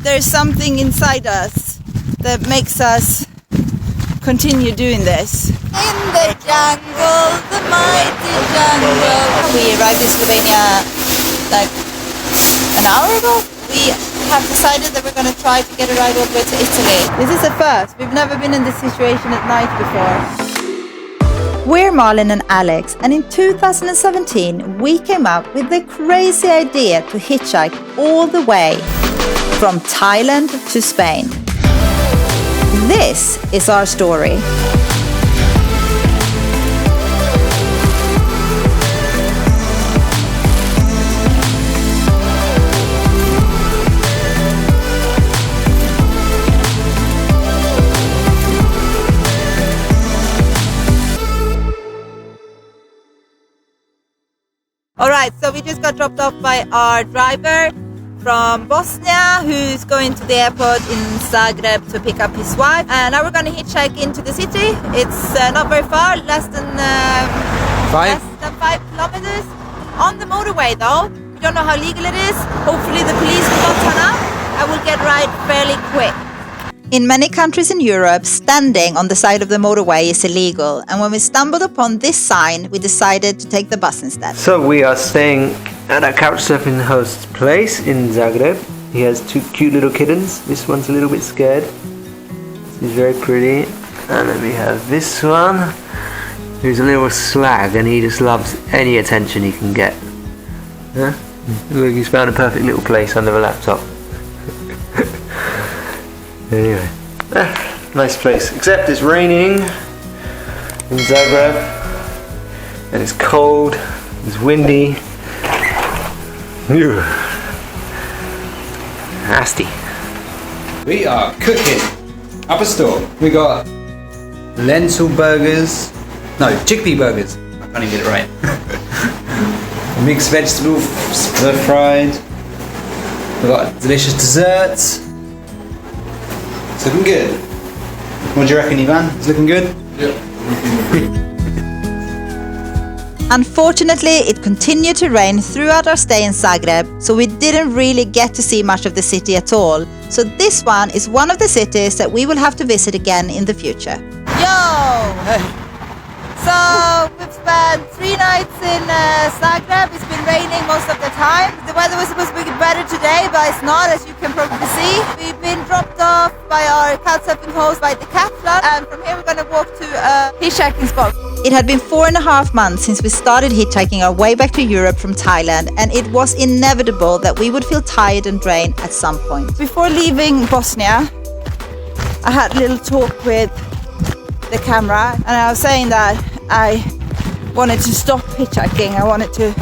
there's something inside us that makes us continue doing this. In the jungle, the mighty jungle. We arrived in Slovenia like an hour ago. We have decided that we're going to try to get a ride all the way to Italy. This is a first. We've never been in this situation at night before. We're Malin and Alex, and in 2017 we came up with the crazy idea to hitchhike all the way from Thailand to Spain. This is our story. Alright, so we just got dropped off by our driver from Bosnia, who's going to the airport in Zagreb to pick up his wife. And now we're going to hitchhike into the city. It's not very far, less than 5 kilometers. On the motorway though, we don't know how legal it is. Hopefully the police will not turn up and we'll get right fairly quick. In many countries in Europe, standing on the side of the motorway is illegal, and when we stumbled upon this sign, we decided to take the bus instead. So we are staying at a couchsurfing host's place in Zagreb. He has 2 cute little kittens. This one's a little bit scared. He's very pretty. And then we have this one, who's a little slag, and he just loves any attention he can get. Huh? Look, he's found a perfect little place under the laptop. Anyway, nice place, except it's raining in Zagreb and it's cold, it's windy. Ew. Nasty. We are cooking up a storm. We got lentil burgers, no, chickpea burgers, I can't even get it right. Mixed vegetable stir fried. We got delicious desserts. It's looking good. What do you reckon, Ivan? It's looking good? Yeah. Unfortunately, it continued to rain throughout our stay in Zagreb, so we didn't really get to see much of the city at all. So this one is one of the cities that we will have to visit again in the future. Yo! Hey. So we've spent 3 nights in Zagreb. It's been raining most of the time. The weather was supposed to be better today, but it's not, as you can probably see. We've been dropped off by our couchsurfing host by the PATRON, and from here we're going to walk to a hitchhiking spot. It had been 4.5 months since we started hitchhiking our way back to Europe from Thailand, and it was inevitable that we would feel tired and drained at some point. Before leaving Bosnia, I had a little talk with the camera, and I was saying that I wanted to stop hitchhiking. I wanted to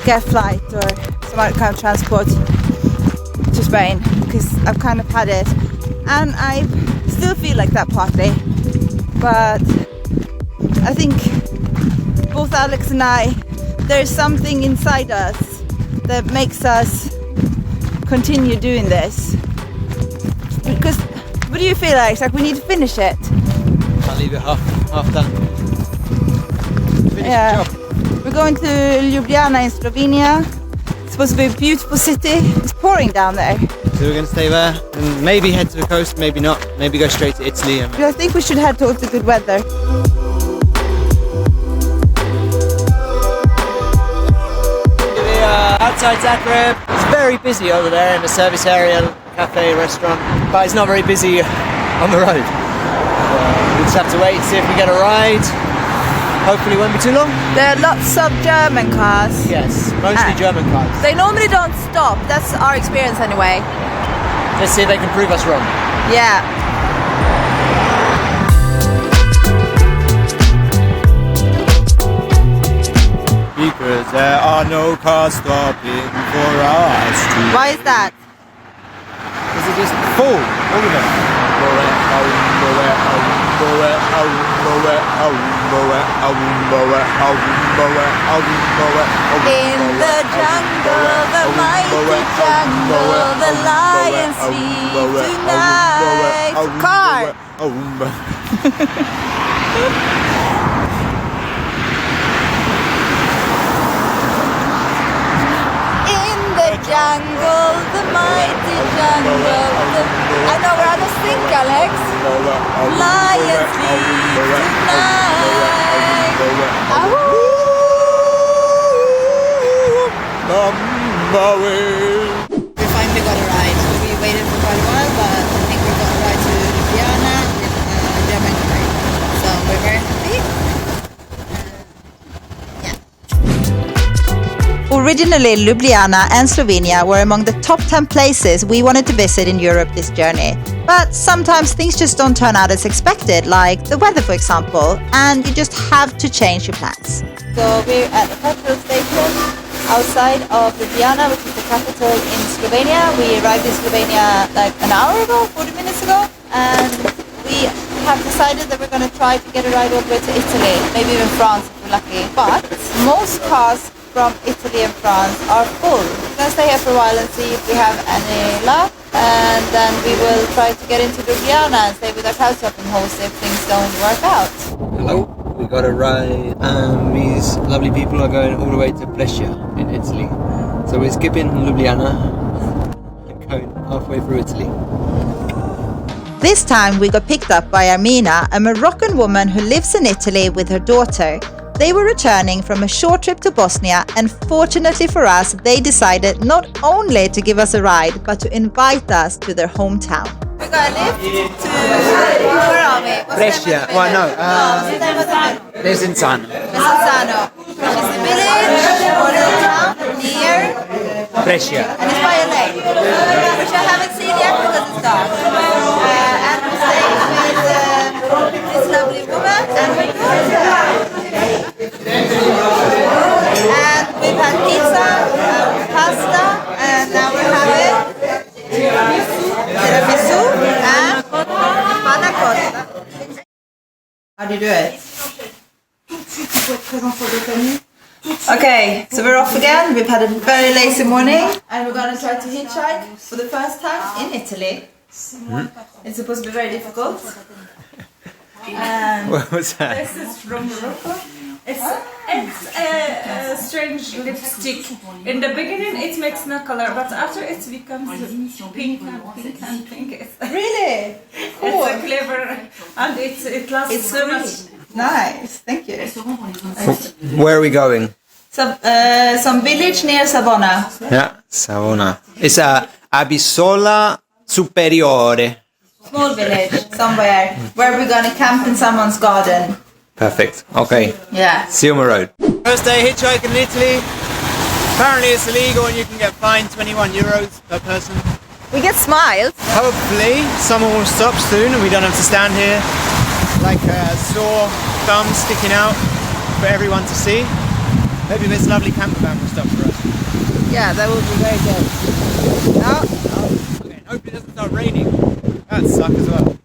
get a flight or some other kind of transport to Spain, because I've kind of had it, and I still feel like that partly, but I think both Alex and I, there's something inside us that makes us continue doing this. Because what do you feel, Alex? Like we need to finish it? Can't leave it half done. Finish Yeah. the job. We're going to Ljubljana in Slovenia. It's supposed to be a beautiful city. It's pouring down there. So we're going to stay there and maybe head to the coast, maybe not. Maybe go straight to Italy. I think we should head towards the good weather. We are outside Zagreb. It's very busy over there in the service area, cafe, restaurant, but it's not very busy on the road. We just have to wait and see if we get a ride. Hopefully it won't be too long. There are lots of German cars. Yes, mostly German cars. They normally don't stop. That's our experience anyway. Let's see if they can prove us wrong. Yeah. Because there are no cars stopping for us to... Why is that? Because they just full, all of them. In the jungle, the mighty jungle, the lions feed tonight. Car! In the jungle, the mighty jungle, think, Alex? Lions tonight. We finally got a ride. We waited for quite a while, but I think we got a ride to Ljubljana in German country. So we're very happy. Originally, Ljubljana and Slovenia were among the top 10 places we wanted to visit in Europe this journey. But sometimes things just don't turn out as expected, like the weather, for example, and you just have to change your plans. So we're at the petrol station outside of Ljubljana, which is the capital in Slovenia. We arrived in Slovenia like an hour ago, 40 minutes ago, and we have decided that we're going to try to get a ride all the way to Italy, maybe even France if we're lucky. But most cars from Italy and France are full. We're going to stay here for a while and see if we have any luck, and then we will try to get into Ljubljana and stay with our couchsurfing host if things don't work out. Hello, we got a ride and these lovely people are going all the way to Brescia in Italy. So we're skipping Ljubljana and going halfway through Italy. This time we got picked up by Armina, a Moroccan woman who lives in Italy with her daughter. They were returning from a short trip to Bosnia, and fortunately for us, they decided not only to give us a ride, but to invite us to their hometown. We got a lift to... Where are we? Brescia. Well, no. Desenzano. Desenzano, which is a village or little town near Brescia. and it's by a lake, which I haven't seen yet because it's dark. And we're staying with this lovely woman and her daughter. And we've had pizza, pasta, and now we're having tiramisu and panna cotta. How do you do it? Okay, so we're off again. We've had a very lazy morning and we're gonna try to hitchhike for the first time in Italy. It's supposed to be very difficult. What was that? This is from Morocco. It's a strange lipstick. In the beginning it makes no color, but after it becomes pink and pink and pink. Really? Cool. It's a clever and it lasts It's so really much. nice. Thank you. Where are we going? Some village near Savona. Yeah, Savona. It's a Abissola Superiore. Small village somewhere where we're gonna camp in someone's garden. Perfect. Okay. Yeah. See you on the road. First day hitchhiking in Italy. Apparently it's illegal and you can get fined €21 per person. We get smiles. Hopefully someone will stop soon and we don't have to stand here like a sore thumb sticking out for everyone to see. Maybe this lovely camper van will stop for us. Yeah, that would be very good. No. Okay, and hopefully it doesn't start raining. That'd suck as well.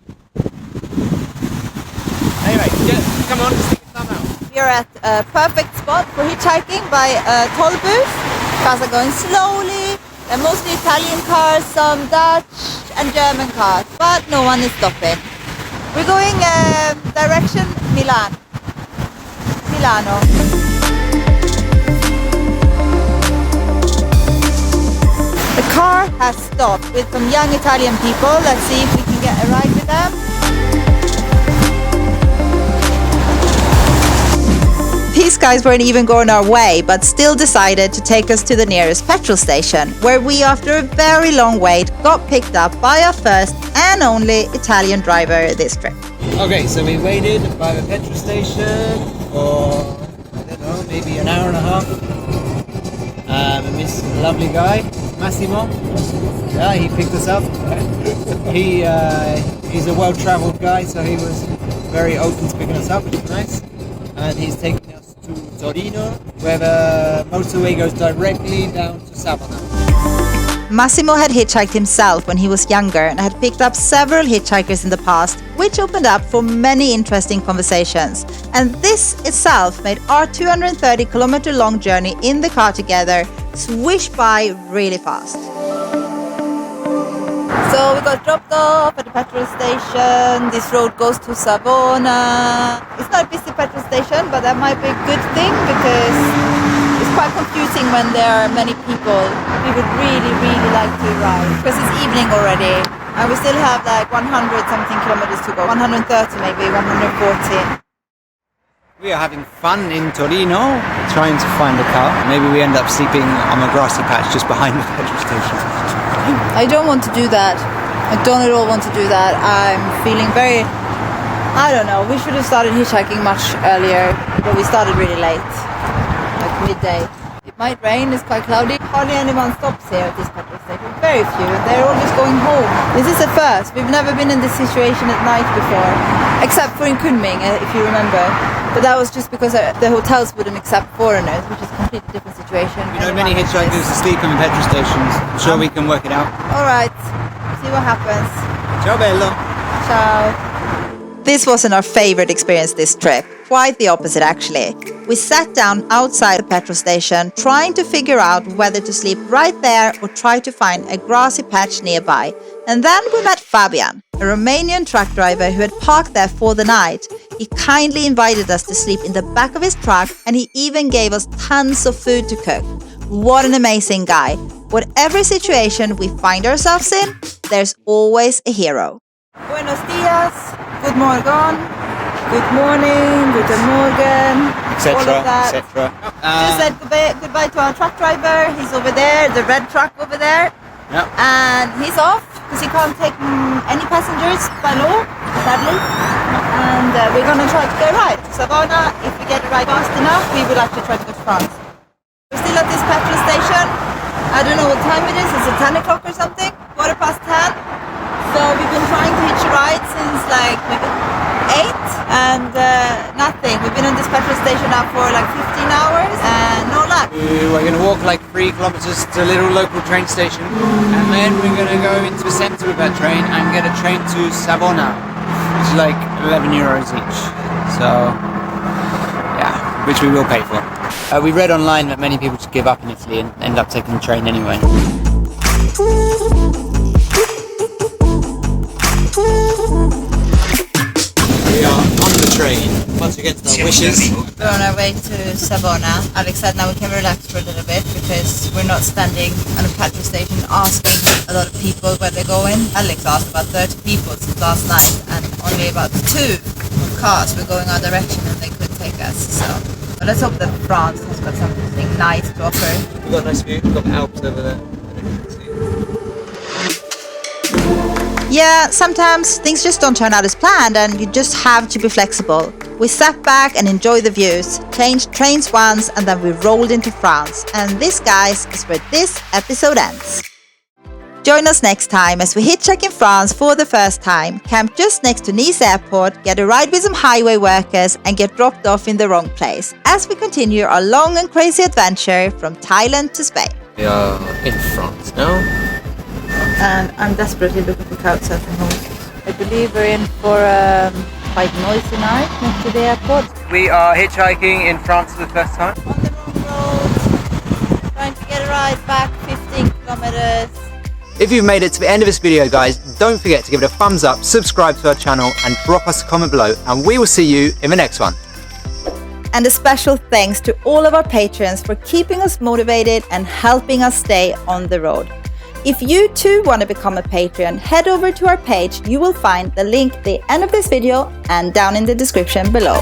Anyway, come on, stick your thumb out. We are at a perfect spot for hitchhiking by a toll booth. Cars are going slowly. They're mostly Italian cars, some Dutch and German cars, but no one is stopping. We're going direction Milano. The car has stopped with some young Italian people. Let's see if we can get a ride with them. These guys weren't even going our way, but still decided to take us to the nearest petrol station, where we, after a very long wait, got picked up by our first and only Italian driver this trip. Okay, so we waited by the petrol station for, I don't know, maybe an hour and a half. And this lovely guy, Massimo, yeah, he picked us up. He's a well-traveled guy, so he was very open to picking us up, which is nice. And he's taking us to Torino, where the motorway goes directly down to Savona. Massimo had hitchhiked himself when he was younger and had picked up several hitchhikers in the past, which opened up for many interesting conversations. And this itself made our 230-kilometer long journey in the car together swish by really fast. So we got dropped off at the petrol station. This road goes to Savona. It's not a busy petrol station, but that might be a good thing because it's quite confusing when there are many people. We would really, really like to ride because it's evening already And we still have like 100 something kilometers to go. 130 maybe, 140. We are having fun in Torino, trying to find a car. Maybe we end up sleeping on a grassy patch just behind the petrol station. I don't want to do that. I don't at all want to do that. I'm feeling very... I don't know. We should have started hitchhiking much earlier, but we started really late, like midday. It might rain, it's quite cloudy. Hardly anyone stops here at this petrol station. Very few. They're all just going home. This is a first. We've never been in this situation at night before, except for in Kunming, if you remember. But that was just because the hotels wouldn't accept foreigners, which is a completely different situation. You know, many hitchhikers asleep on the petrol stations. I'm sure we can work it out. All right. See what happens. Ciao, bello. Ciao. This wasn't our favorite experience this trip. Quite the opposite, actually. We sat down outside the petrol station trying to figure out whether to sleep right there or try to find a grassy patch nearby. And then we met Fabian, a Romanian truck driver who had parked there for the night. He kindly invited us to sleep in the back of his truck, and he even gave us tons of food to cook. What an amazing guy. Whatever situation we find ourselves in, there's always a hero. Buenos dias, good morgon, good morning, guten morgen, all of that. etc. Just said goodbye to our truck driver. He's over there, the red truck over there. Yep. And he's off because he can't take any passengers by law, sadly. And we're going to try to get a ride to Savona. If we get a ride fast enough, we will actually try to go to France. We're still at this petrol station. I don't know what time it is. Is it 10 o'clock or something? 10:15. So we've been trying to hitch a ride since like maybe 8 and nothing. We've been in this petrol station now for like 15 hours and no luck. We're going to walk like 3 kilometers to a little local train station, and then we're going to go into the centre of that train and get a train to Savona, which is like 11 euros each. So yeah, which we will pay for. We read online that many people just give up in Italy and end up taking the train anyway. We are on the train, once against our wishes. We're on our way to Savona. Alex said now we can relax for a little bit because we're not standing at a petrol station asking a lot of people where they're going. Alex asked about 30 people since last night, and only about 2 cars were going our direction and they could take us. So, but let's hope that France has got something nice to offer. We've got a nice view, we've got the Alps over there. Yeah, sometimes things just don't turn out as planned and you just have to be flexible. We sat back and enjoyed the views, changed trains once, and then we rolled into France. And this, guys, is where this episode ends. Join us next time as we hitchhike in France for the first time, camp just next to Nice airport, get a ride with some highway workers and get dropped off in the wrong place as we continue our long and crazy adventure from Thailand to Spain. We are in France now. And I'm desperately looking for couchsurfing hosts. I believe we're in for a quite noisy night next to the airport. We are hitchhiking in France for the first time. On the wrong road, trying to get a ride back 15 kilometers. If you've made it to the end of this video, guys, don't forget to give it a thumbs up, subscribe to our channel and drop us a comment below, and we will see you in the next one. And a special thanks to all of our patrons for keeping us motivated and helping us stay on the road. If you too want to become a Patreon, head over to our page. You will find the link at the end of this video and down in the description below.